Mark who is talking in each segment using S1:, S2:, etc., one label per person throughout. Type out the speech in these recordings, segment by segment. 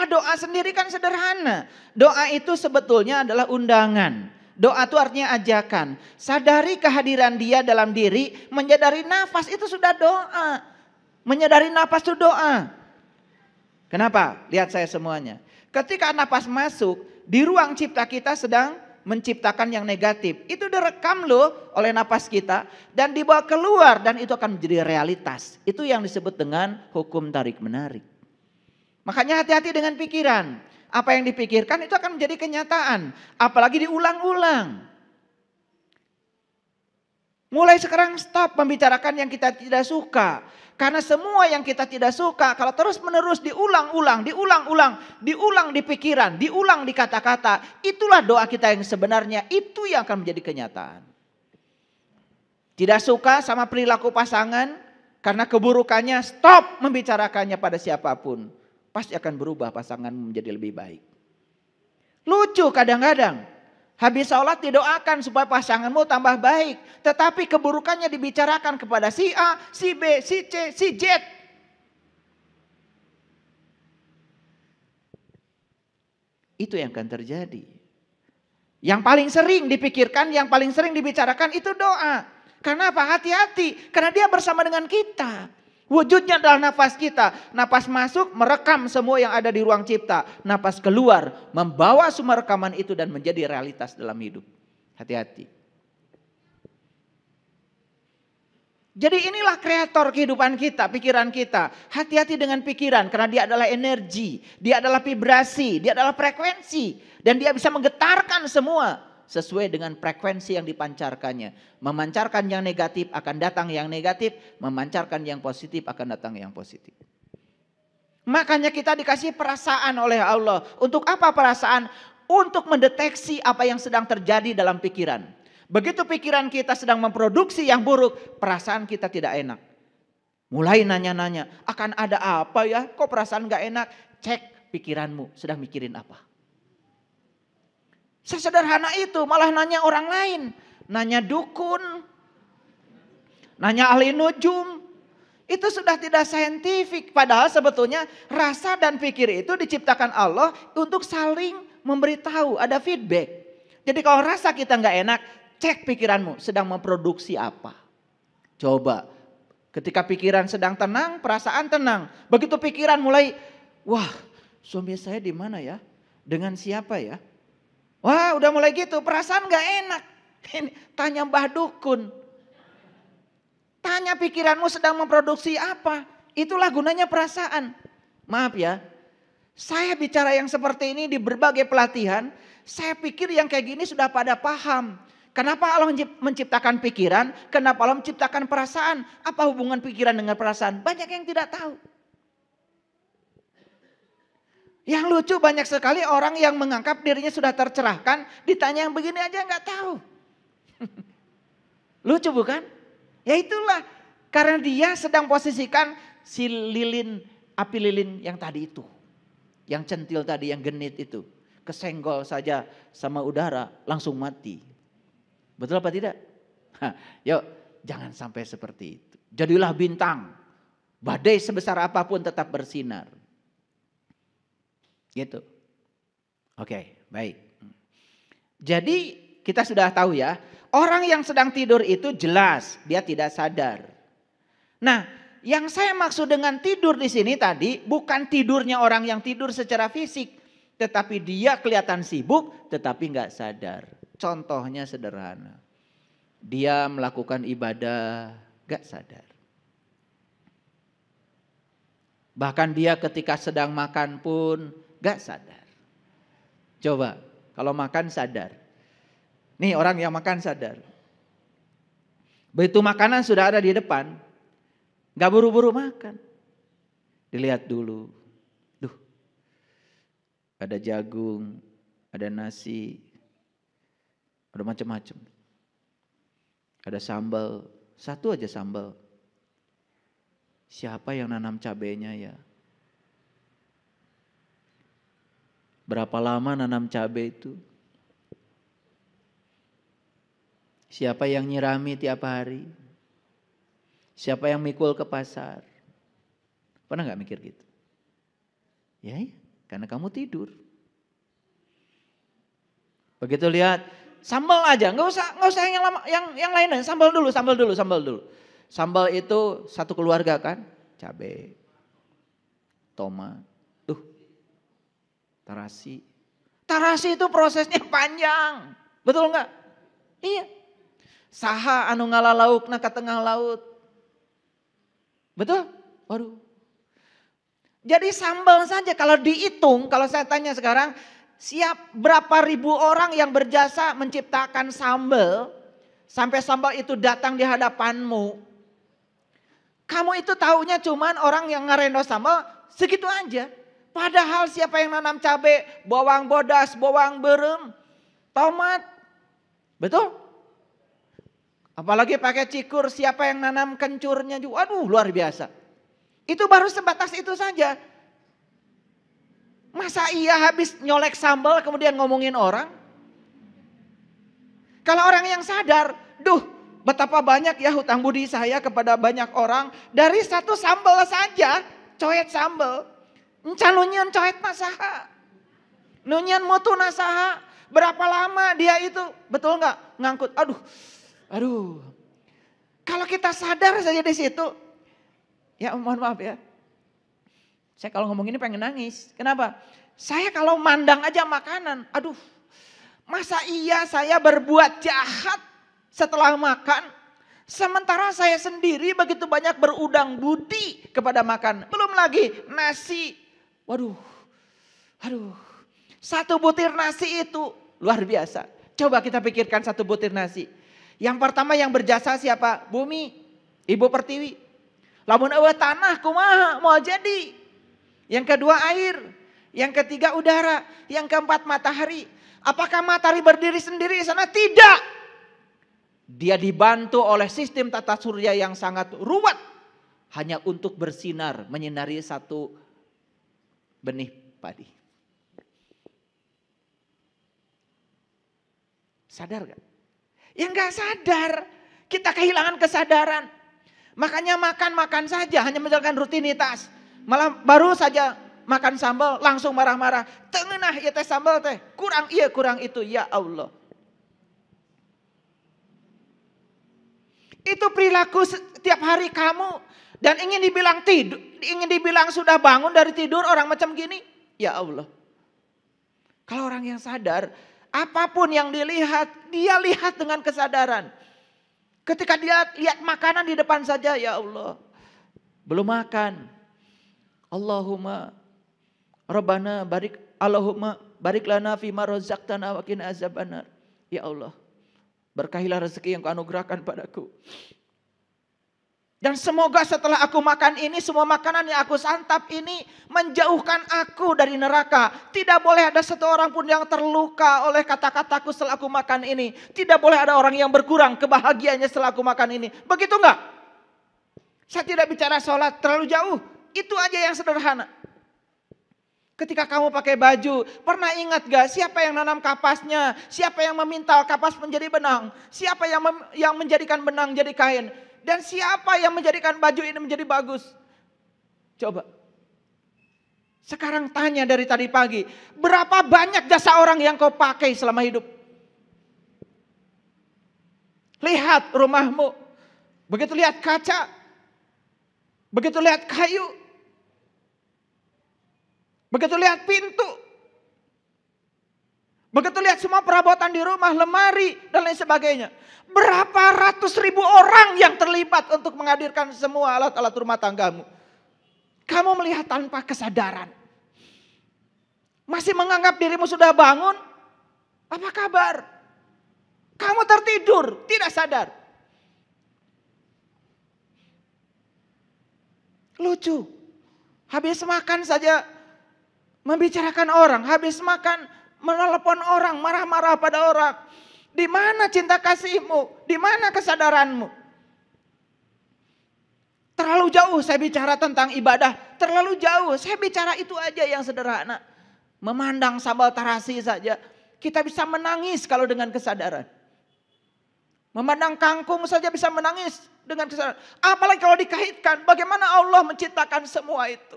S1: doa sendiri kan sederhana. Doa itu sebetulnya adalah undangan. Doa itu artinya ajakan. Sadari kehadiran Dia dalam diri, menyadari nafas itu sudah doa. Menyadari nafas itu doa. Kenapa? Lihat saya semuanya. Ketika nafas masuk, di ruang cipta kita sedang menciptakan yang negatif. Itu direkam loh oleh nafas kita dan dibawa keluar dan itu akan menjadi realitas. Itu yang disebut dengan hukum tarik menarik. Makanya hati-hati dengan pikiran. Apa yang dipikirkan itu akan menjadi kenyataan. Apalagi diulang-ulang. Mulai sekarang stop membicarakan yang kita tidak suka. Karena semua yang kita tidak suka kalau terus menerus diulang-ulang di pikiran, diulang di kata-kata. Itulah doa kita yang sebenarnya, itu yang akan menjadi kenyataan. Tidak suka sama perilaku pasangan, karena keburukannya stop membicarakannya pada siapapun. Pasti akan berubah pasangan menjadi lebih baik. Lucu kadang-kadang. Habis sholat didoakan supaya pasanganmu tambah baik. Tetapi keburukannya dibicarakan kepada si A, si B, si C, si Z. Itu yang akan terjadi. Yang paling sering dipikirkan, yang paling sering dibicarakan itu doa. Karena apa? Hati-hati. Karena Dia bersama dengan kita. Wujudnya adalah nafas kita. Nafas masuk merekam semua yang ada di ruang cipta. Nafas keluar membawa semua rekaman itu dan menjadi realitas dalam hidup. Hati-hati. Jadi inilah kreator kehidupan kita, pikiran kita. Hati-hati dengan pikiran karena dia adalah energi. Dia adalah vibrasi, dia adalah frekuensi. Dan dia bisa menggetarkan semua. Sesuai dengan frekuensi yang dipancarkannya. Memancarkan yang negatif akan datang yang negatif. Memancarkan yang positif akan datang yang positif. Makanya kita dikasih perasaan oleh Allah. Untuk apa perasaan? Untuk mendeteksi apa yang sedang terjadi dalam pikiran. Begitu pikiran kita sedang memproduksi yang buruk, perasaan kita tidak enak. Mulai nanya-nanya, akan ada apa ya? Kok perasaan gak enak? Cek pikiranmu, sedang mikirin apa? Sesederhana itu, malah nanya orang lain. Nanya dukun, nanya ahli nujum. Itu sudah tidak saintifik. Padahal sebetulnya rasa dan pikir itu diciptakan Allah untuk saling memberitahu, ada feedback. Jadi kalau rasa kita gak enak, cek pikiranmu sedang memproduksi apa. Coba, ketika pikiran sedang tenang, perasaan tenang. Begitu pikiran mulai, wah suami saya di mana ya? Dengan siapa ya? Wah udah mulai gitu, perasaan gak enak. Tanya Mbah Dukun. Tanya pikiranmu sedang memproduksi apa. Itulah gunanya perasaan. Maaf ya, saya bicara yang seperti ini di berbagai pelatihan. Saya pikir yang kayak gini sudah pada paham. Kenapa Allah menciptakan pikiran? Kenapa Allah menciptakan perasaan? Apa hubungan pikiran dengan perasaan? Banyak yang tidak tahu. Yang lucu banyak sekali orang yang menganggap dirinya sudah tercerahkan, ditanya yang begini aja nggak tahu. Lucu bukan? Ya itulah, karena dia sedang posisikan si lilin, api lilin yang tadi itu. Yang centil tadi, yang genit itu. Kesenggol saja sama udara, langsung mati. Betul apa tidak? Yuk, jangan sampai seperti itu. Jadilah bintang, badai sebesar apapun tetap bersinar. Gitu. Oke, baik. Jadi kita sudah tahu ya, orang yang sedang tidur itu jelas dia tidak sadar. Nah, yang saya maksud dengan tidur di sini tadi bukan tidurnya orang yang tidur secara fisik, tetapi dia kelihatan sibuk tetapi nggak sadar. Contohnya sederhana. Dia melakukan ibadah nggak sadar. Bahkan dia ketika sedang makan pun gak sadar. Coba kalau makan sadar. Nih orang yang makan sadar. Begitu makanan sudah ada di depan, gak buru-buru makan. Dilihat dulu. Duh, ada jagung, ada nasi, ada macam-macam. Ada sambal, satu aja sambal. Siapa yang nanam cabenya ya? Berapa lama nanam cabai itu? Siapa yang nyirami tiap hari? Siapa yang mikul ke pasar? Pernah gak mikir gitu? Ya, Karena kamu tidur. Begitu lihat sambal aja, nggak usah yang lama, yang lainnya, sambal dulu. Sambal itu satu keluarga kan, cabai, tomat, terasi. Terasi itu prosesnya panjang, betul nggak? Iya. Saha anu ngalalaukna ka tengah laut, betul? Waduh. Jadi sambal saja kalau dihitung, kalau saya tanya sekarang, berapa ribu orang yang berjasa menciptakan sambal, sampai sambal itu datang di hadapanmu. Kamu itu taunya cuman orang yang ngerendo sambal segitu aja. Padahal siapa yang nanam cabai, bawang bodas, bawang berem, tomat. Betul? Apalagi pakai cikur, siapa yang nanam kencurnya juga. Waduh, luar biasa. Itu baru sebatas itu saja. Masa iya habis nyolek sambal kemudian ngomongin orang? Kalau orang yang sadar, betapa banyak ya hutang budi saya kepada banyak orang. Dari satu sambal saja, coet sambal. Calonnya coet nasaha. Nunyan mutu nasaha. Berapa lama dia itu, betul nggak ngangkut? Aduh. Kalau kita sadar saja di situ, ya mohon maaf ya. Saya kalau ngomong ini pengen nangis. Kenapa? Saya kalau mandang aja makanan, masa iya saya berbuat jahat setelah makan? Sementara saya sendiri begitu banyak berudang budi kepada makan. Belum lagi nasi. Waduh. Satu butir nasi itu luar biasa. Coba kita pikirkan satu butir nasi. Yang pertama yang berjasa siapa? Bumi, Ibu Pertiwi. Lamun eueuh tanah kumaha mau jadi. Yang kedua air, yang ketiga udara, yang keempat matahari. Apakah matahari berdiri sendiri di sana? Tidak. Dia dibantu oleh sistem tata surya yang sangat ruwet hanya untuk bersinar menyinari satu benih padi. Sadar gak? Yang gak sadar, kita kehilangan kesadaran. Makanya makan saja, hanya menjalankan rutinitas. Malah baru saja makan sambal langsung marah-marah. Tengenah ya teh sambal teh, kurang iya kurang itu, ya Allah. Itu perilaku setiap hari kamu dan ingin dibilang tidur, ingin dibilang sudah bangun dari tidur orang macam gini, ya Allah. Kalau orang yang sadar, apapun yang dilihat, dia lihat dengan kesadaran. Ketika dia lihat makanan di depan saja, ya Allah, belum makan. Allahumma Rabbana barik lana fima razaqtana wa qina azabannar. Ya Allah, berkahilah rezeki yang Kau anugerahkan padaku. Dan semoga setelah aku makan ini, semua makanan yang aku santap ini menjauhkan aku dari neraka. Tidak boleh ada satu orang pun yang terluka oleh kata-kataku setelah aku makan ini. Tidak boleh ada orang yang berkurang kebahagiaannya setelah aku makan ini. Begitu enggak? Saya tidak bicara sholat terlalu jauh. Itu aja yang sederhana. Ketika kamu pakai baju, pernah ingat gak siapa yang nanam kapasnya? Siapa yang memintal kapas menjadi benang? Siapa yang menjadikan benang jadi kain? Dan siapa yang menjadikan baju ini menjadi bagus? Coba. Sekarang tanya dari tadi pagi. Berapa banyak jasa orang yang kau pakai selama hidup? Lihat rumahmu. Begitu lihat kaca. Begitu lihat kayu. Begitu lihat pintu. Begitu lihat semua perabotan di rumah, lemari dan lain sebagainya. Berapa ratus ribu orang yang terlibat untuk menghadirkan semua alat-alat rumah tanggamu. Kamu melihat tanpa kesadaran. Masih menganggap dirimu sudah bangun? Apa kabar? Kamu tertidur, tidak sadar. Lucu. Habis makan saja membicarakan orang. Habis makan menelepon orang, marah-marah pada orang. Di mana cinta kasihmu? Di mana kesadaranmu? Terlalu jauh saya bicara tentang ibadah. Terlalu jauh. Saya bicara itu aja yang sederhana. Memandang sambal terasi saja. Kita bisa menangis kalau dengan kesadaran. Memandang kangkung saja bisa menangis dengan kesadaran. Apalagi kalau dikaitkan bagaimana Allah menciptakan semua itu.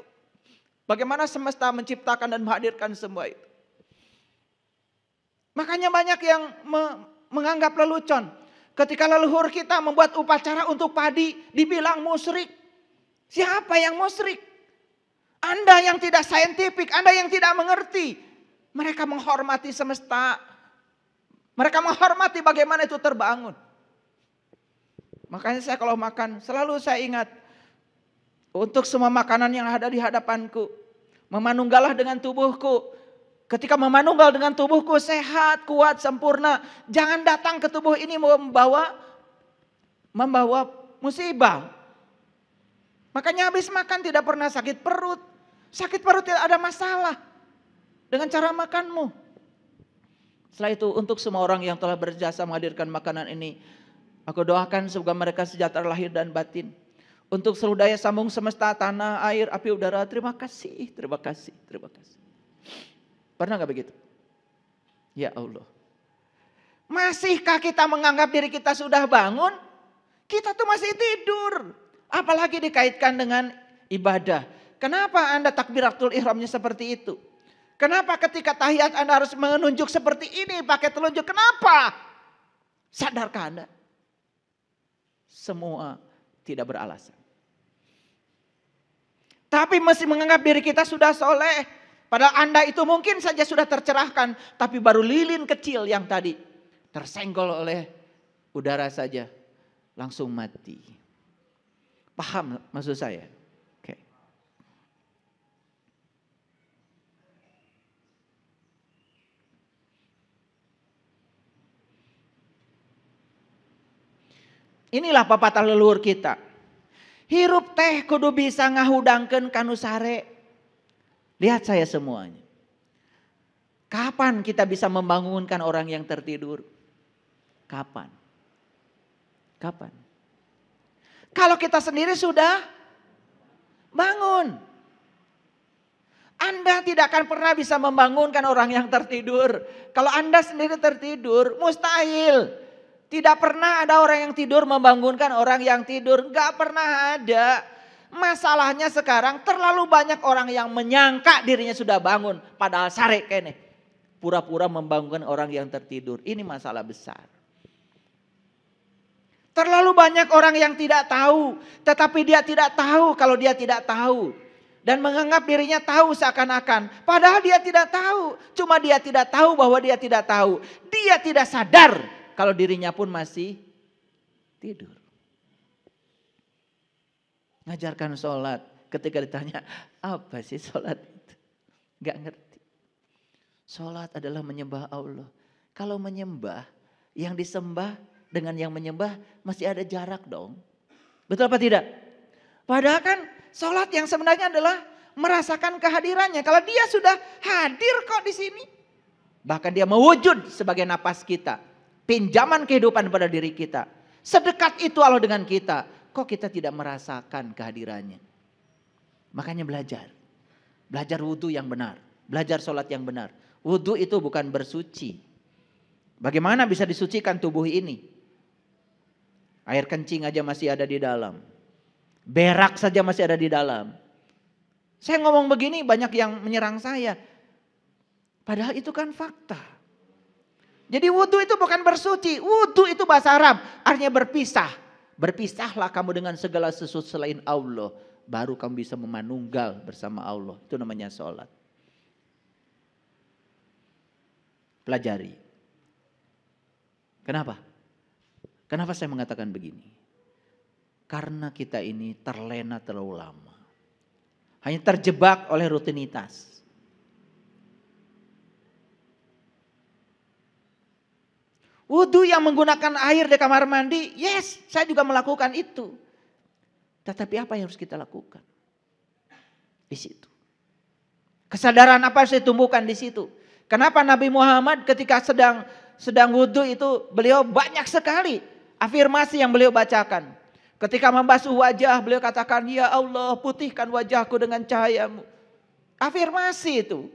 S1: Bagaimana semesta menciptakan dan menghadirkan semua itu. Makanya banyak yang menganggap lelucon. Ketika leluhur kita membuat upacara untuk padi, dibilang musyrik. Siapa yang musyrik? Anda yang tidak saintifik, Anda yang tidak mengerti. Mereka menghormati semesta. Mereka menghormati bagaimana itu terbangun. Makanya saya kalau makan, selalu saya ingat. Untuk semua makanan yang ada di hadapanku. Memanunggalah dengan tubuhku. Ketika memanunggal dengan tubuhku sehat, kuat, sempurna. Jangan datang ke tubuh ini membawa musibah. Makanya habis makan tidak pernah sakit perut. Sakit perut tidak ada masalah. Dengan cara makanmu. Setelah itu untuk semua orang yang telah berjasa menghadirkan makanan ini. Aku doakan semoga mereka sejahtera lahir dan batin. Untuk seluruh daya sambung semesta, tanah, air, api, udara. Terima kasih, terima kasih, terima kasih. Pernah gak begitu? Ya Allah. Masihkah kita menganggap diri kita sudah bangun? Kita tuh masih tidur. Apalagi dikaitkan dengan ibadah. Kenapa Anda takbiratul ihramnya seperti itu? Kenapa ketika tahiyat Anda harus menunjuk seperti ini pakai telunjuk? Kenapa? Sadarkah Anda? Semua tidak beralasan. Tapi masih menganggap diri kita sudah soleh. Padahal Anda itu mungkin saja sudah tercerahkan. Tapi baru lilin kecil yang tadi tersenggol oleh udara saja. Langsung mati. Paham maksud saya? Oke. Inilah pepatah leluhur kita. Hirup teh kudu bisa ngahudangkeun kanu sare. Lihat saya semuanya. Kapan kita bisa membangunkan orang yang tertidur? Kapan? Kapan? Kalau kita sendiri sudah bangun. Anda tidak akan pernah bisa membangunkan orang yang tertidur. Kalau Anda sendiri tertidur, mustahil. Tidak pernah ada orang yang tidur membangunkan orang yang tidur. Gak pernah ada. Masalahnya sekarang terlalu banyak orang yang menyangka dirinya sudah bangun. Padahal sare kene. Pura-pura membangunkan orang yang tertidur. Ini masalah besar. Terlalu banyak orang yang tidak tahu. Tetapi dia tidak tahu kalau dia tidak tahu. Dan menganggap dirinya tahu seakan-akan. Padahal dia tidak tahu. Cuma dia tidak tahu bahwa dia tidak tahu. Dia tidak sadar. Kalau dirinya pun masih tidur. Ngajarkan sholat. Ketika ditanya, apa sih sholat itu? Gak ngerti. Sholat adalah menyembah Allah. Kalau menyembah, yang disembah dengan yang menyembah masih ada jarak dong. Betul apa tidak? Padahal kan sholat yang sebenarnya adalah merasakan kehadirannya. Kalau dia sudah hadir kok di sini. Bahkan dia mewujud sebagai napas kita. Pinjaman kehidupan pada diri kita. Sedekat itu Allah dengan kita. Kok kita tidak merasakan kehadirannya? Makanya belajar. Belajar wudhu yang benar. Belajar sholat yang benar. Wudhu itu bukan bersuci. Bagaimana bisa disucikan tubuh ini? Air kencing aja masih ada di dalam. Berak saja masih ada di dalam. Saya ngomong begini banyak yang menyerang saya. Padahal itu kan fakta. Jadi wudhu itu bukan bersuci. Wudhu itu bahasa Arab. Artinya berpisah. Berpisahlah kamu dengan segala sesuatu selain Allah. Baru kamu bisa memanunggal bersama Allah. Itu namanya sholat. Pelajari. Kenapa? Kenapa saya mengatakan begini? Karena kita ini terlena terlalu lama. Hanya terjebak oleh rutinitas. Wudhu yang menggunakan air di kamar mandi, yes, saya juga melakukan itu. Tetapi apa yang harus kita lakukan? Di situ. Kesadaran apa yang saya tumbuhkan di situ? Kenapa Nabi Muhammad ketika sedang wudhu itu beliau banyak sekali afirmasi yang beliau bacakan. Ketika membasuh wajah beliau katakan, ya Allah putihkan wajahku dengan cahayamu. Afirmasi itu.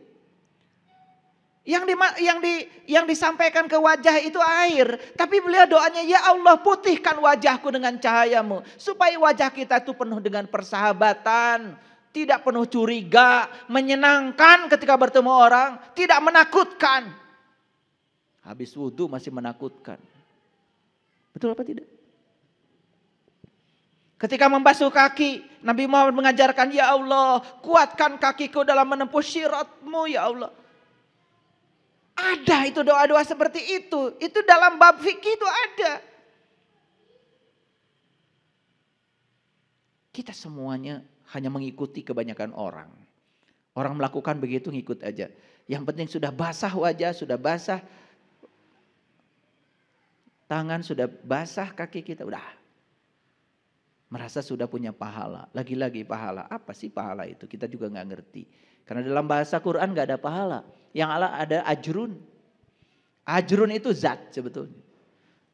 S1: Yang disampaikan ke wajah itu air. Tapi beliau doanya, ya Allah putihkan wajahku dengan cahayamu. Supaya wajah kita itu penuh dengan persahabatan. tidak penuh curiga, menyenangkan ketika bertemu orang, tidak menakutkan. Habis wudhu masih menakutkan. Betul apa tidak? Ketika membasuh kaki, Nabi Muhammad mengajarkan, ya Allah, kuatkan kakiku dalam menempuh syiratmu ya Allah. Ada itu doa-doa seperti itu. Itu dalam bab fikih itu ada. Kita semuanya hanya mengikuti kebanyakan orang. Orang melakukan begitu ngikut aja. Yang penting sudah basah wajah, sudah basah tangan, sudah basah kaki kita, udah. Merasa sudah punya pahala. Lagi-lagi pahala. Apa sih pahala itu? Kita juga gak ngerti. Karena dalam bahasa Quran gak ada pahala. Yang ada ajrun. Ajrun itu zat sebetulnya.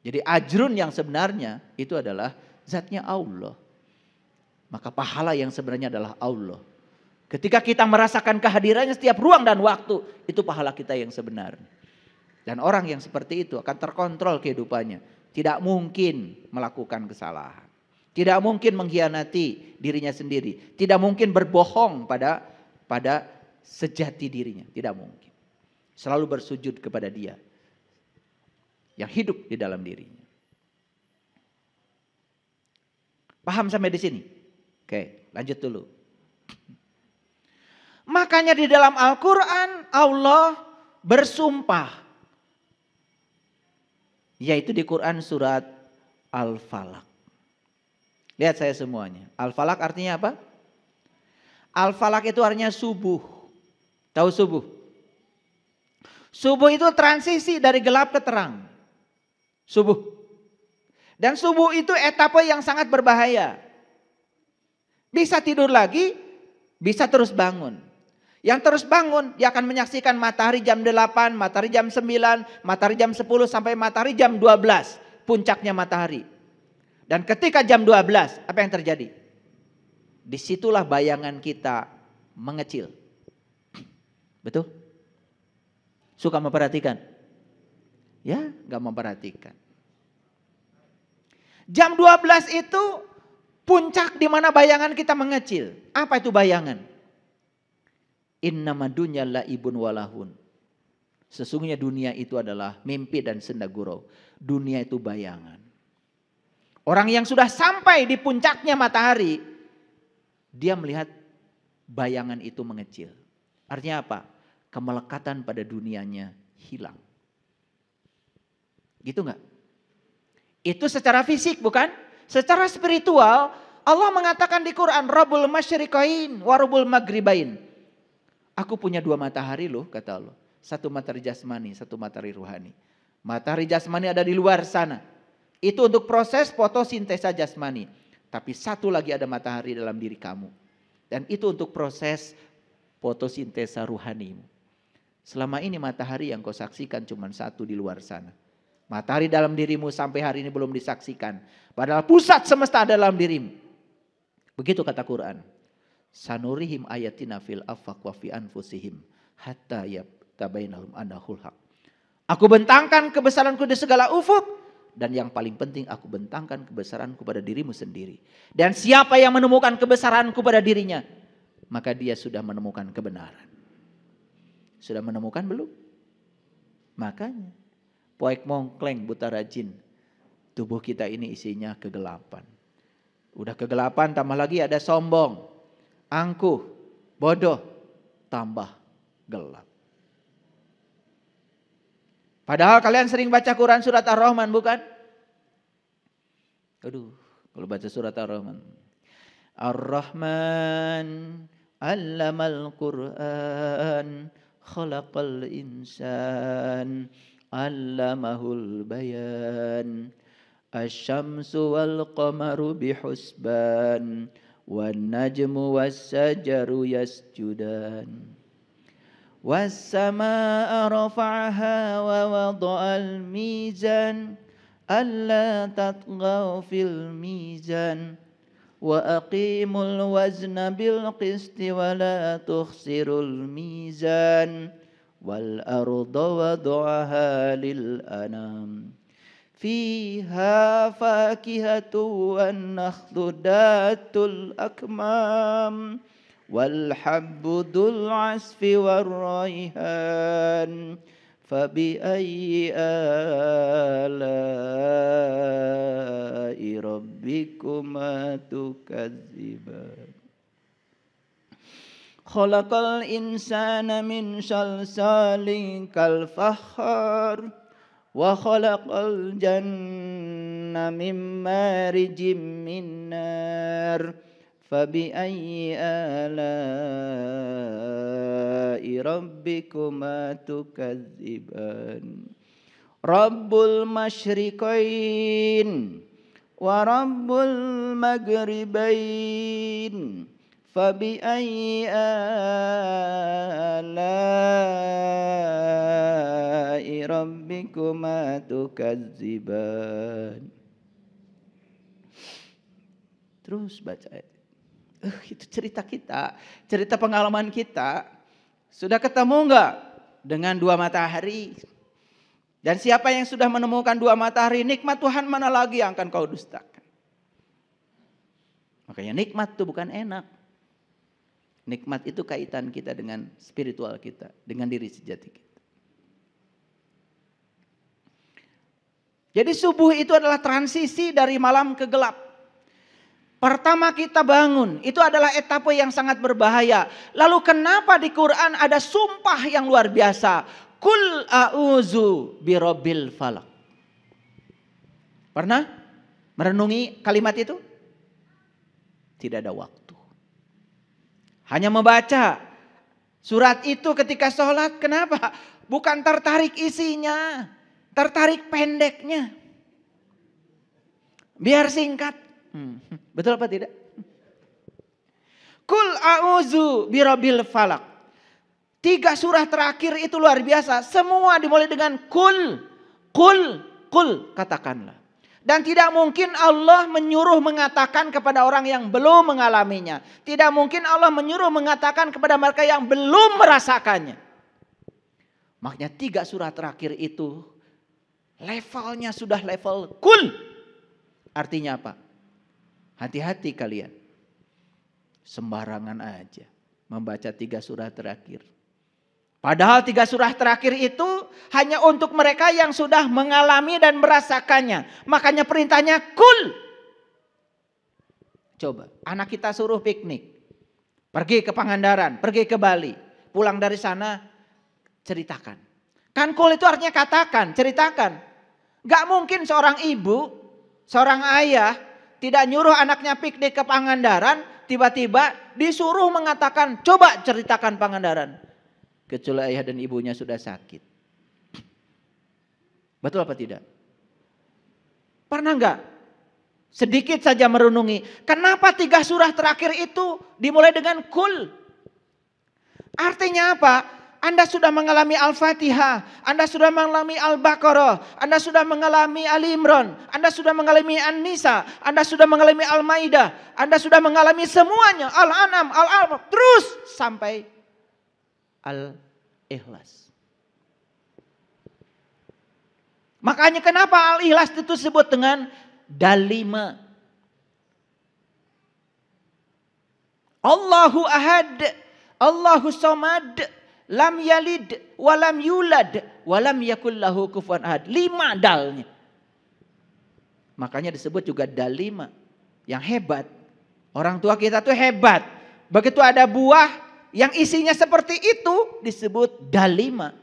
S1: Jadi ajrun yang sebenarnya itu adalah zatnya Allah. Maka pahala yang sebenarnya adalah Allah. Ketika kita merasakan kehadirannya setiap ruang dan waktu, itu pahala kita yang sebenarnya. Dan orang yang seperti itu akan terkontrol kehidupannya. Tidak mungkin melakukan kesalahan. Tidak mungkin mengkhianati dirinya sendiri. Tidak mungkin berbohong pada sejati dirinya. Tidak mungkin. Selalu bersujud kepada Dia yang hidup di dalam dirinya. Paham sampai di sini? Oke, lanjut dulu. Makanya di dalam Al-Quran Allah bersumpah. Yaitu di Quran surat Al-Falaq. Lihat saya semuanya. Al-Falaq artinya apa? Al-Falaq itu artinya subuh. Tahu subuh? Subuh itu transisi dari gelap ke terang. Subuh. Dan subuh itu etapa yang sangat berbahaya. Bisa tidur lagi, bisa terus bangun. Yang terus bangun, dia akan menyaksikan matahari jam 8, matahari jam 9, matahari jam 10 sampai matahari jam 12. Puncaknya matahari. Dan ketika jam 12, apa yang terjadi? Disitulah bayangan kita mengecil. Betul? Suka memperhatikan? Ya, gak memperhatikan. Jam 12 itu puncak di mana bayangan kita mengecil. Apa itu bayangan? Innama dunya laibun walahun. Sesungguhnya dunia itu adalah mimpi dan senda gurau. Dunia itu bayangan. Orang yang sudah sampai di puncaknya matahari, dia melihat bayangan itu mengecil. Artinya apa? Kemelekatan pada dunianya hilang. Gitu enggak? Itu secara fisik bukan? Secara spiritual Allah mengatakan di Quran, Rabbul masyriqain wa Rabbul maghribain. Aku punya 2 matahari loh kata Allah. Satu matahari jasmani, satu matahari ruhani. Matahari jasmani ada di luar sana. Itu untuk proses fotosintesa jasmani. Tapi satu lagi ada matahari dalam diri kamu. Dan itu untuk proses fotosintesa ruhanimu. Selama ini matahari yang kau saksikan cuma satu di luar sana. Matahari dalam dirimu sampai hari ini belum disaksikan. Padahal pusat semesta ada dalam dirimu. Begitu kata Quran. Sanurihim ayatina fil afaq wa fi anfusihim hatta yatabainahum annahul haq. Aku bentangkan kebesaranku di segala ufuk, dan yang paling penting aku bentangkan kebesaranku pada dirimu sendiri. Dan siapa yang menemukan kebesaranku pada dirinya, maka dia sudah menemukan kebenaran. Sudah menemukan belum? Makanya poek mongkleng buta rajin. Tubuh kita ini isinya kegelapan. Udah kegelapan tambah lagi ada sombong, angkuh, bodoh, tambah gelap. Padahal kalian sering baca Quran surat Ar-Rahman bukan? Aduh, kalau baca surat Ar-Rahman. Ar-Rahman, allamal Quran, khalaqal insan, allamahul bayan. Asy-syamsu wal qamaru bihusban, wan najmu was-sajaru yasjudan. Was-samaa'a rafa'aha wa wada'al mizan, alla tatghaw fil mizan. Wa aqimul wazna bil qisti wa la tukhsirul mizan. Wal arda wada'aha lil anam. Fiha fakihatu wan nakhlu datul akmam. wal habbu dzul 'asfi war raihan fabi ayyi ala'i rabbikuma tukadziban. Khalaqal insana min salsalin kal fakhar wa khalaqal janna min marijim min nar fabi ayyi ala'i rabbikuma tukadziban. Rabbul masyriqain wa rabbul maghribain fabi ayyi ala'i rabbikuma tukadziban. Terus baca ayat. Itu cerita kita, cerita pengalaman kita. Sudah ketemu enggak dengan dua matahari? Dan siapa yang sudah menemukan dua matahari, nikmat Tuhan mana lagi yang akan kau dustakan? Makanya nikmat itu bukan enak. Nikmat itu kaitan kita dengan spiritual kita, dengan diri sejati kita. Jadi subuh itu adalah transisi dari malam ke gelap. Pertama kita bangun, itu adalah etapa yang sangat berbahaya. Lalu kenapa di Quran ada sumpah yang luar biasa? Kul a'udzu birabbil falaq. Pernah merenungi kalimat itu? Tidak ada waktu. Hanya membaca surat itu ketika sholat. Kenapa? Bukan tertarik isinya, tertarik pendeknya. Biar singkat. Betul apa tidak? Kul a'udzu birabbil falaq. 3 surah terakhir itu luar biasa. Semua dimulai dengan kul, katakanlah. Dan tidak mungkin Allah menyuruh mengatakan kepada orang yang belum mengalaminya. Tidak mungkin Allah menyuruh mengatakan kepada mereka yang belum merasakannya. Makanya 3 surah terakhir itu levelnya sudah level kul. Artinya apa? Hati-hati kalian. Sembarangan aja membaca 3 surah terakhir. Padahal 3 surah terakhir itu hanya untuk mereka yang sudah mengalami dan merasakannya. Makanya perintahnya kul. Coba anak kita suruh piknik. Pergi ke Pangandaran, pergi ke Bali. Pulang dari sana ceritakan. Kan kul itu artinya katakan, ceritakan. Gak mungkin seorang ibu, seorang ayah tidak nyuruh anaknya piknik ke Pangandaran. Tiba-tiba disuruh mengatakan coba ceritakan Pangandaran. Kecuali ayah dan ibunya sudah sakit. Betul apa tidak? Pernah enggak? Sedikit saja merenungi. Kenapa 3 surah terakhir itu dimulai dengan kul? Artinya apa? Anda sudah mengalami Al-Fatihah. Anda sudah mengalami Al-Baqarah. Anda sudah mengalami Ali Imran. Anda sudah mengalami An-Nisa. Anda sudah mengalami Al-Maidah. Anda sudah mengalami semuanya. Al-An'am, Al-A'raf. Terus sampai Al-Ikhlas. Makanya kenapa Al-Ikhlas itu disebut dengan dalima. Allahu ahad, Allahu somad, lam yalid, walam yulad, walam yakul lahu kufuwan ahad. 5 dalnya. Makanya disebut juga dalima. Yang hebat. Orang tua kita tuh hebat. Begitu ada buah yang isinya seperti itu disebut dalima.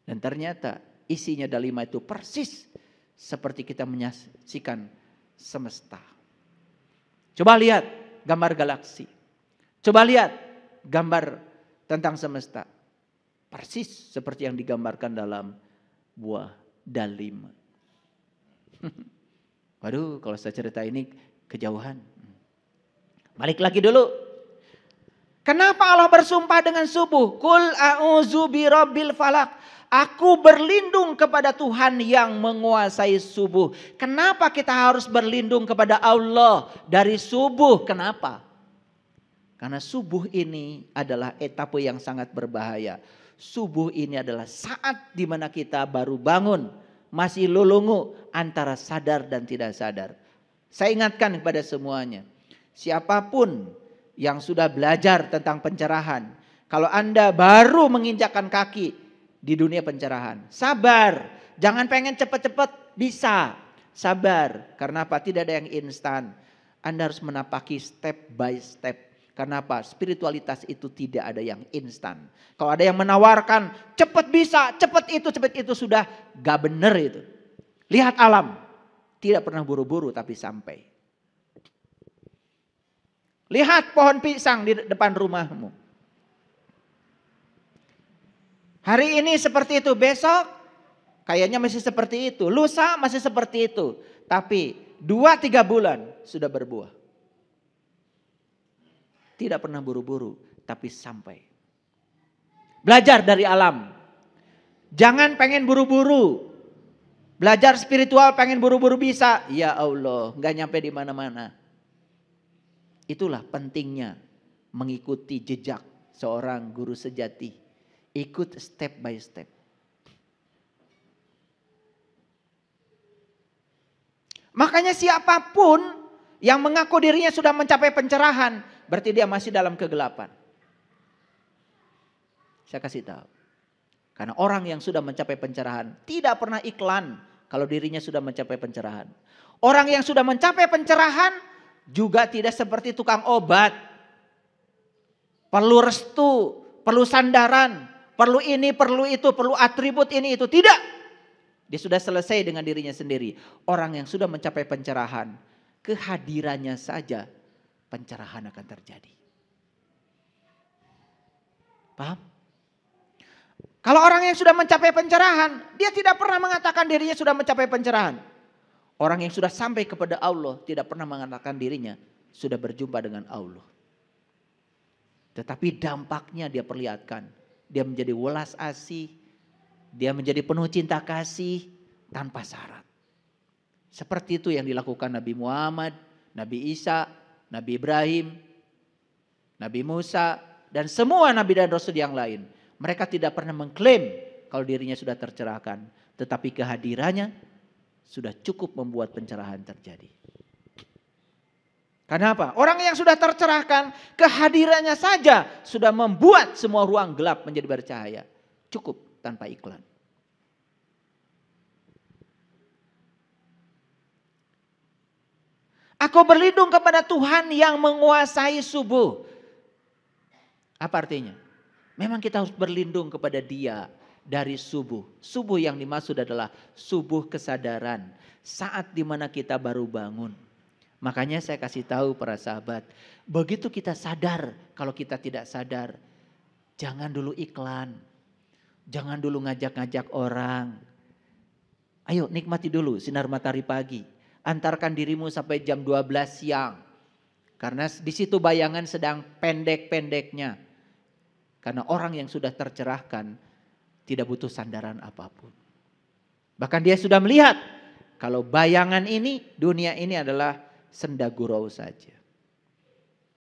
S1: Dan ternyata isinya dalima itu persis seperti kita menyaksikan semesta. Coba lihat gambar galaksi. Coba lihat gambar tentang semesta. Persis seperti yang digambarkan dalam buah dalima. Waduh, kalau saya cerita ini kejauhan. Balik lagi dulu. Kenapa Allah bersumpah dengan subuh? Kul a'udzu birabbil falaq. Aku berlindung kepada Tuhan yang menguasai subuh. Kenapa kita harus berlindung kepada Allah dari subuh? Kenapa? Karena subuh ini adalah etapa yang sangat berbahaya. Subuh ini adalah saat di mana kita baru bangun. Masih lulungu antara sadar dan tidak sadar. Saya ingatkan kepada semuanya. Siapapun yang sudah belajar tentang pencerahan. Kalau Anda baru menginjakkan kaki di dunia pencerahan, sabar. Jangan pengen cepat-cepat bisa. Sabar. Karena apa? Tidak ada yang instan. Anda harus menapaki step by step. Karena apa? Spiritualitas itu tidak ada yang instan. Kalau ada yang menawarkan cepat bisa, cepat itu sudah gak benar itu. Lihat alam. Tidak pernah buru-buru tapi sampai. Lihat pohon pisang di depan rumahmu. Hari ini seperti itu, besok kayaknya masih seperti itu. Lusa masih seperti itu. Tapi 2-3 bulan sudah berbuah. Tidak pernah buru-buru, tapi sampai. Belajar dari alam. Jangan pengen buru-buru. Belajar spiritual pengen buru-buru bisa. Ya Allah, gak nyampe di mana-mana. Itulah pentingnya mengikuti jejak seorang guru sejati. Ikut step by step. Makanya siapapun yang mengaku dirinya sudah mencapai pencerahan, berarti dia masih dalam kegelapan. Saya kasih tahu. Karena orang yang sudah mencapai pencerahan tidak pernah iklan kalau dirinya sudah mencapai pencerahan. Orang yang sudah mencapai pencerahan juga tidak seperti tukang obat. Perlu restu, perlu sandaran, perlu ini, perlu itu, perlu atribut ini itu. Tidak. Dia sudah selesai dengan dirinya sendiri. Orang yang sudah mencapai pencerahan, kehadirannya saja pencerahan akan terjadi. Paham? Kalau orang yang sudah mencapai pencerahan, dia tidak pernah mengatakan dirinya sudah mencapai pencerahan. Orang yang sudah sampai kepada Allah tidak pernah mengatakan dirinya sudah berjumpa dengan Allah. Tetapi dampaknya dia perlihatkan. Dia menjadi welas asih. Dia menjadi penuh cinta kasih tanpa syarat. Seperti itu yang dilakukan Nabi Muhammad, Nabi Isa, Nabi Ibrahim, Nabi Musa, dan semua Nabi dan Rasul yang lain. Mereka tidak pernah mengklaim kalau dirinya sudah tercerahkan. Tetapi kehadirannya sudah cukup membuat pencerahan terjadi. Karena apa? Orang yang sudah tercerahkan, kehadirannya saja sudah membuat semua ruang gelap menjadi bercahaya. Cukup tanpa iklan. Aku berlindung kepada Tuhan yang menguasai subuh. Apa artinya? Memang kita harus berlindung kepada Dia dari subuh. Subuh yang dimaksud adalah subuh kesadaran. Saat dimana kita baru bangun. Makanya saya kasih tahu para sahabat. Begitu kita sadar, kalau kita tidak sadar. Jangan dulu iklan. Jangan dulu ngajak-ngajak orang. Ayo nikmati dulu sinar matahari pagi. Antarkan dirimu sampai jam 12 siang. Karena di situ bayangan sedang pendek-pendeknya. Karena orang yang sudah tercerahkan tidak butuh sandaran apapun. Bahkan dia sudah melihat kalau bayangan ini, dunia ini adalah senda gurau saja.